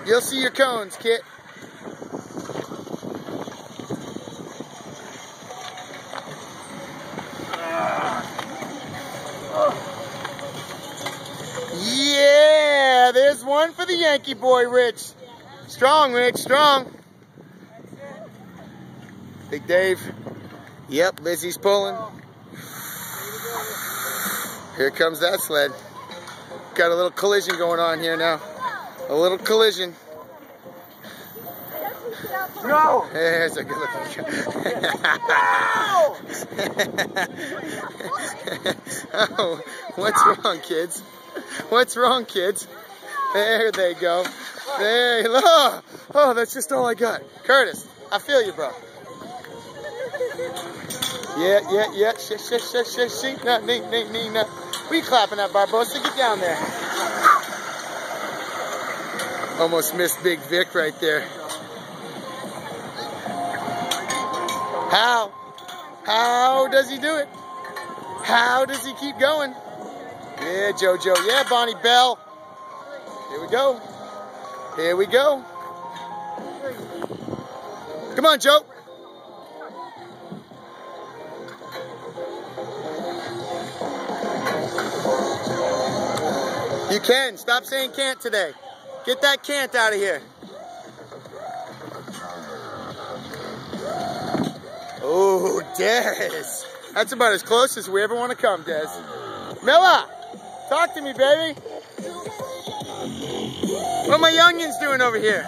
You'll see your cones, Kit. Yeah, there's one for the Yankee boy, Rich. Strong, Rich, strong. Big Dave. Yep, Lizzie's pulling. Here comes that sled. Got a little collision going on here now. A little collision. No! There's a good looking Oh, what's wrong, kids? What's wrong, kids? There they go. There, oh, that's just all I got. Curtis, I feel you, bro. Yeah. Shh. Nah. We clapping at Barbosa. Get down there. Almost missed Big Vic right there. How does he do it? How does he keep going? Yeah, JoJo. Yeah, Bonnie Bell. Here we go. Here we go. Come on, Joe. You can. Stop saying can't today. Get that can't out of here. Oh, Des. That's about as close as we ever want to come, Des. Milla, talk to me, baby. What are my youngins doing over here?